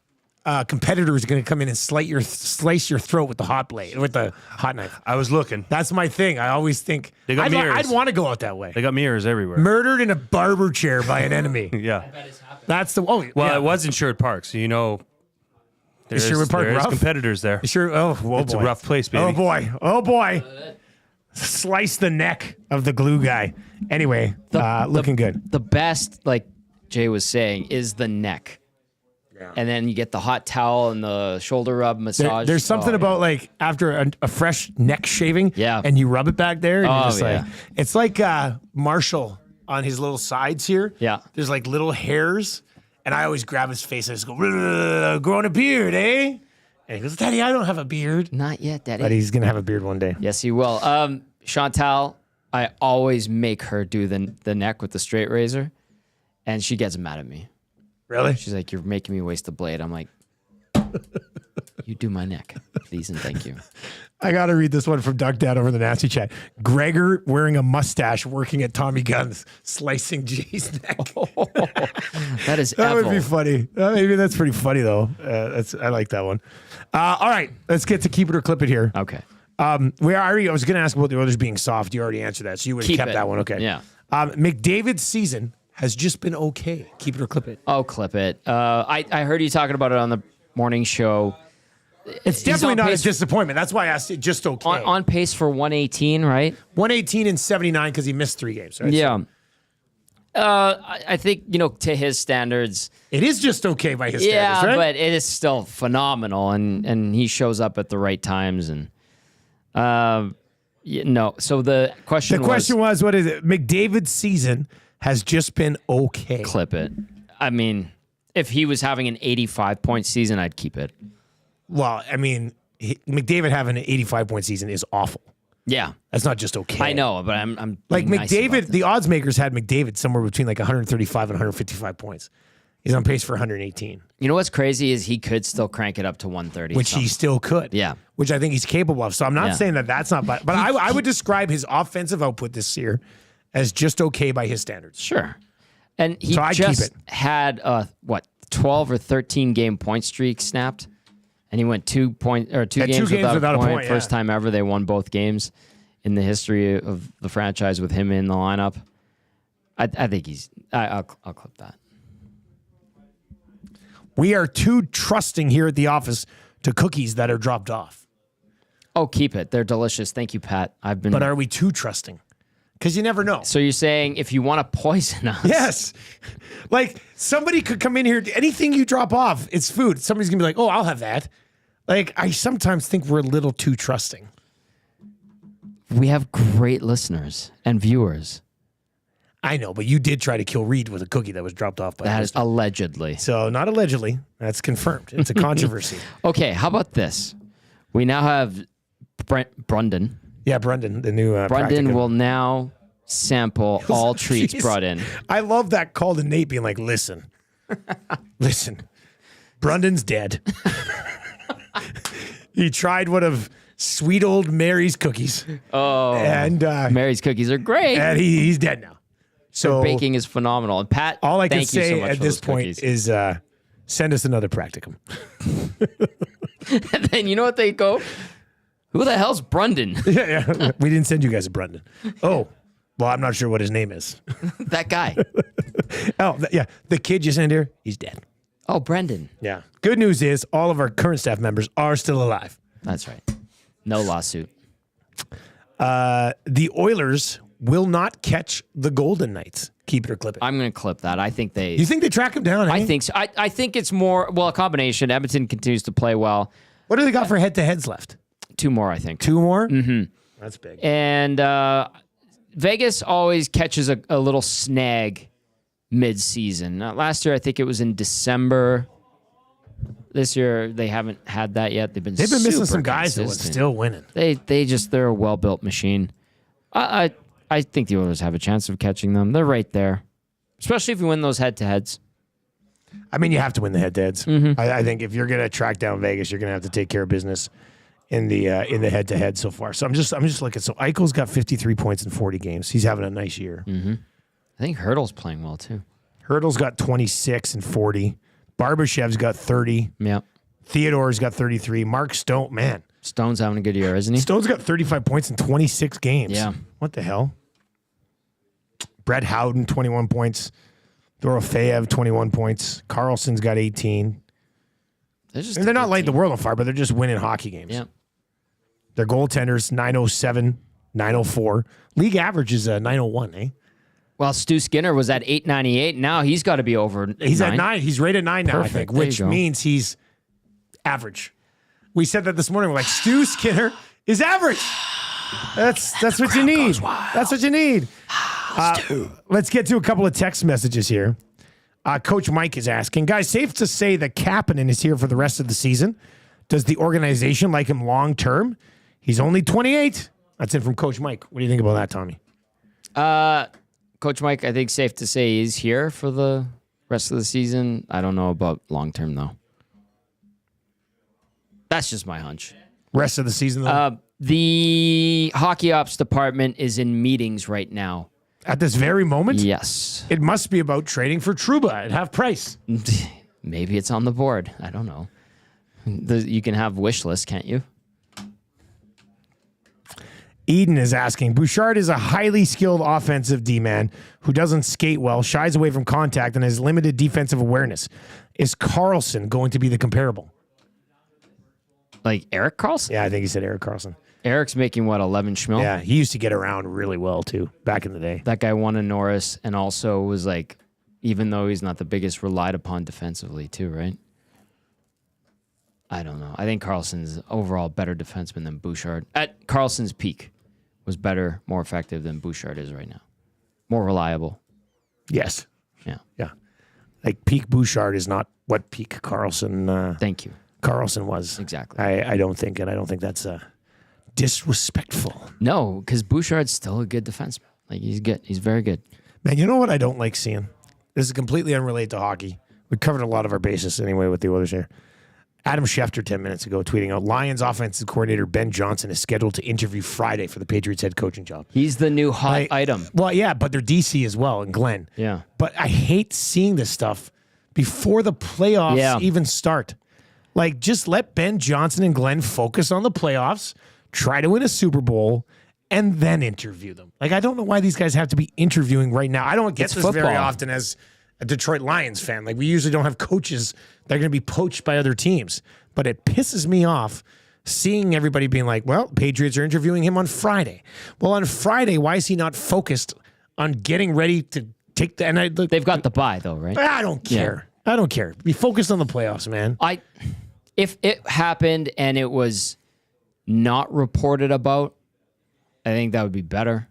competitors are going to come in and slice your throat with the hot blade, with the hot knife? I was looking. That's my thing. I always think they got mirrors. I'd want to go out that way. They got mirrors everywhere. Murdered in a barber chair by an enemy. Yeah. That's the it was in Sherwood Park, so you know. Is Sherwood Park rough? Competitors there. It's a rough place, baby. Oh boy. Slice the neck of the Glue Guy. Anyway, looking good. The best, like Jay was saying, is the neck. Yeah. And then you get the hot towel and the shoulder rub massage. There's something about like after a fresh neck shaving, yeah, and you rub it back there. And you're just yeah. Like, it's like Marshall on his little sides here. Yeah. There's like little hairs, and I always grab his face and I just go, growing a beard, eh? And he goes, Daddy, I don't have a beard. Not yet, Daddy. But he's going to have a beard one day. Yes, he will. Chantal, I always make her do the neck with the straight razor, and she gets mad at me. Really? She's like, you're making me waste the blade. I'm like, you do my neck, please and thank you. I got to read this one from Duck Dad over the Nasty Chat. Gregor wearing a mustache working at Tommy Guns, slicing Jay's neck. That is That would be funny. Maybe that's pretty funny, though. I like that one. All right, let's get to Keep It or Clip It here. Okay. I was going to ask about the Oilers being soft. You already answered that, so you would have kept that one. Okay. Yeah. McDavid's season has just been okay. Keep it or clip it. Oh, clip it. I heard you talking about it on the morning show. It's definitely not a disappointment. That's why I asked it just okay. On pace for 118, right? 118 and 79 because he missed 3 games, right? Yeah. I think, to his standards. It is just okay by his standards, right? Yeah, but it is still phenomenal, and he shows up at the right times. And so the question was, what is it? McDavid's season has just been okay. Clip it. I mean, if he was having an 85-point season, I'd keep it. Well, I mean, McDavid having an 85-point season is awful. Yeah. That's not just okay. I know, but I'm like being nice about McDavid, this. the odds makers had McDavid somewhere between like 135 and 155 points. He's on pace for 118. You know what's crazy is he could still crank it up to 130. Which he still could. Yeah. Which I think he's capable of. So I'm not Yeah. saying that that's not bad. But I would describe his offensive output this year as just okay by his standards. Sure. And he So I'd keep just it. had 12 or 13 game point streak snapped, and he went 2 games without a point. First time ever they won both games in the history of the franchise with him in the lineup. I think I'll clip that. We are too trusting here at the office to cookies that are dropped off. Oh, keep it. They're delicious. Thank you, Pat. But are we too trusting? Because you never know. So you're saying if you want to poison us? Yes. Like somebody could come in here, anything you drop off, it's food. Somebody's going to be like, oh, I'll have that. Like I sometimes think we're a little too trusting. We have great listeners and viewers. I know, but you did try to kill Reed with a cookie that was dropped off by That is allegedly. So not allegedly. That's confirmed. It's a controversy. Okay, how about this? We now have Brundon. Yeah, Brendan, the new Brundon practicum. will now sample all treats Jeez. brought in. I love that call to Nate being like, listen, Brundon's dead. He tried one of sweet old Mary's cookies. Oh, and Mary's cookies are great. And he's dead now. So Their baking is phenomenal. And Pat, all I can thank you say so much at for this those point cookies. is send us another practicum. And then you know what they go? Who the hell's Brundon? Yeah. We didn't send you guys a Brundon. Oh, well, I'm not sure what his name is. That guy. Yeah. The kid you sent here, he's dead. Oh, Brendan. Yeah. Good news is all of our current staff members are still alive. That's right. No lawsuit. The Oilers will not catch the Golden Knights. Keep it or clip it. I'm going to clip that. I think they. You think they track him down? I think so. I think it's more, well, a combination. Edmonton continues to play well. What do they got for head-to-heads left? 2 more, I think. 2 more? Mm-hmm. That's big. And Vegas always catches a little snag mid-season. Last year, I think it was in December. This year, they haven't had that yet. They've been missing super some guys that were consistent. still winning. They're a well-built machine. I think the Oilers have a chance of catching them. They're right there, especially if you win those head-to-heads. I mean, you have to win the head-to-heads. Mm-hmm. I think if you're going to track down Vegas, you're going to have to take care of business in the head-to-head so far. So I'm just looking. So Eichel's got 53 points in 40 games. He's having a nice year. Mm-hmm. I think Hurdle's playing well too. Hurdle's got 26 and 40. Barbashev's got 30. Yeah. Theodore's got 33. Mark Stone, man. Stone's having a good year, isn't he? Stone's got 35 points in 26 games. Yeah. What the hell? Brett Howden, 21 points. Dorofeyev, 21 points. Carlson's got 18. They're not lighting the world on fire, but they're just winning hockey games. Yeah. Their goaltenders, 907, 904. League average is 901, eh? Well, Stu Skinner was at 898. Now he's got to be over. He's 9. at 9. He's rated 9 now, I Perfect. think, There you which go. means he's average. We said that this morning. We're like, Stu Skinner is average. That's what you need. That's what you need. Let's get to a couple of text messages here. Coach Mike is asking, guys, safe to say that Kapanen is here for the rest of the season. Does the organization like him long term? He's only 28. That's it from Coach Mike. What do you think about that, Tommy? Coach Mike, I think safe to say he's here for the rest of the season. I don't know about long term though. That's just my hunch. Rest of the season, though? The hockey ops department is in meetings right now. At this very moment? Yes. It must be about trading for Trouba at half price. Maybe it's on the board. I don't know. You can have wish list, can't you? Eden is asking, Bouchard is a highly skilled offensive D-man who doesn't skate well, shies away from contact, and has limited defensive awareness. Is Carlson going to be the comparable? Like Eric Carlson? Yeah, I think he said Eric Carlson. Eric's making, what, 11 schmil? Yeah, he used to get around really well, too, back in the day. That guy won a Norris and also was like, even though he's not the biggest, relied upon defensively, too, right? I don't know. I think Carlson's overall better defenseman than Bouchard. At Carlson's peak was better, more effective than Bouchard is right now. More reliable. Yes. Yeah. Yeah. Like, peak Bouchard is not what peak Carlson Thank you. Carlson was. Exactly. I don't think, and I don't think that's disrespectful. No, because Bouchard's still a good defenseman. Like, he's good. He's very good. Man, you know what I don't like seeing? This is completely unrelated to hockey. We covered a lot of our bases anyway with the Oilers here. Adam Schefter 10 minutes ago tweeting out, Lions offensive coordinator Ben Johnson is scheduled to interview Friday for the Patriots head coaching job. He's the new hot item. Well, yeah, but they're DC as well and Glenn. Yeah. But I hate seeing this stuff before the playoffs even start. Like, just let Ben Johnson and Glenn focus on the playoffs, try to win a Super Bowl, and then interview them. Like, I don't know why these guys have to be interviewing right now. I don't get this very often as a Detroit Lions fan. Like, we usually don't have coaches that are going to be poached by other teams. But it pisses me off seeing everybody being like, well, Patriots are interviewing him on Friday. Well, on Friday, why is he not focused on getting ready to take the... They've got the bye, though, right? I don't care. Yeah. I don't care. Be focused on the playoffs, man. If it happened and it was not reported about, I think that would be better.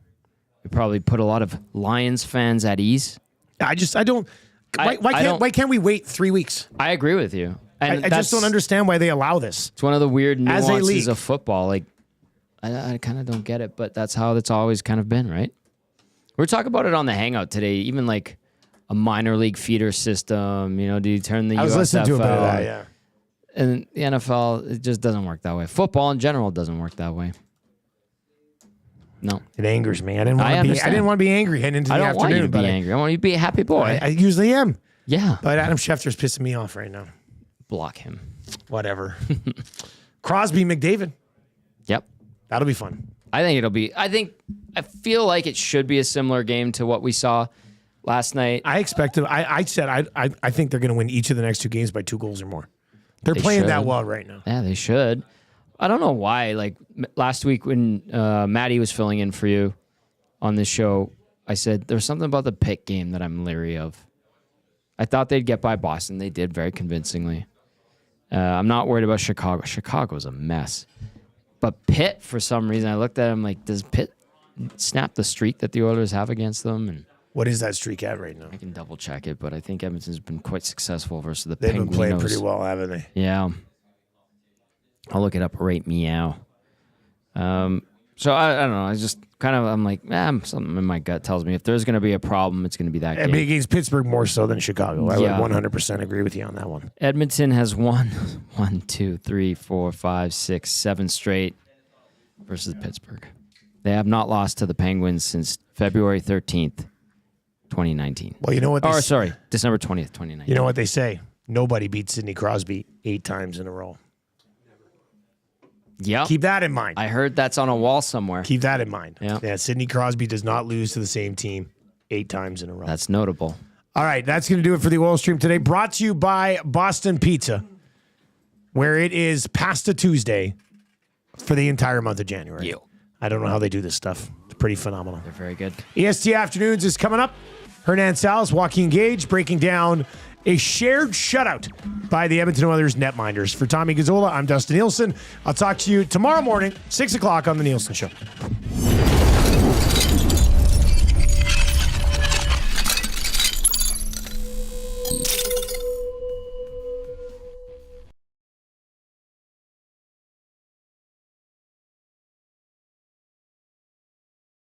It probably put a lot of Lions fans at ease. Why can't we wait 3 weeks? I agree with you. And I just don't understand why they allow this. It's one of the weird nuances of football. Like, I kind of don't get it, but that's how it's always kind of been, right? We were talking about it on the Hangout today, even like a minor league feeder system. You know, do you turn the USFL? I was listening to a bit of that, yeah. And the NFL, it just doesn't work that way. Football in general doesn't work that way. No. It angers me. I didn't want to be angry heading into the afternoon. I don't want you to be angry. I want you to be a happy boy. I usually am. Yeah. But Adam Schefter's pissing me off right now. Block him. Whatever. Crosby, McDavid. Yep. That'll be fun. I feel like it should be a similar game to what we saw last night. I expected. I said I think they're going to win each of the next 2 games by 2 goals or more. They're playing that well right now. Yeah, they should. I don't know why. Like last week when Maddie was filling in for you on this show, I said there's something about the Pitt game that I'm leery of. I thought they'd get by Boston. They did very convincingly. I'm not worried about Chicago. Chicago's a mess. But Pitt, for some reason, I looked at him like, does Pitt snap the streak that the Oilers have against them? And what is that streak at right now? I can double check it, but I think Edmonton's been quite successful versus the They've Penguins. been playing pretty well, haven't they? Yeah. I'll look it up right meow. So I don't know. I just I'm like, something in my gut tells me if there's going to be a problem, it's going to be that game. I mean, against Pittsburgh more so than Chicago. I would 100% agree with you on that one. Edmonton has won 1, 2, 3, 4, 5, 6, 7 straight versus Pittsburgh. They have not lost to the Penguins since February 13th, 2019. Well, you know what? December 20th, 2019. You know what they say? Nobody beats Sidney Crosby 8 times in a row. Yeah. Keep that in mind. I heard that's on a wall somewhere. Keep that in mind. Yeah. Sidney Crosby does not lose to the same team 8 times in a row. That's notable. All right, that's going to do it for the Oil Stream today. Brought to you by Boston Pizza, where it is Pasta Tuesday for the entire month of January. Ew. I don't know how they do this stuff. It's pretty phenomenal. They're very good. EST Afternoons is coming up. Hernan Salas, Joaquin Gage breaking down a shared shutout by the Edmonton Oilers netminders. For Tommy Gazzola, I'm Dustin Nielson. I'll talk to you tomorrow morning, 6 o'clock on The Nielsen Show.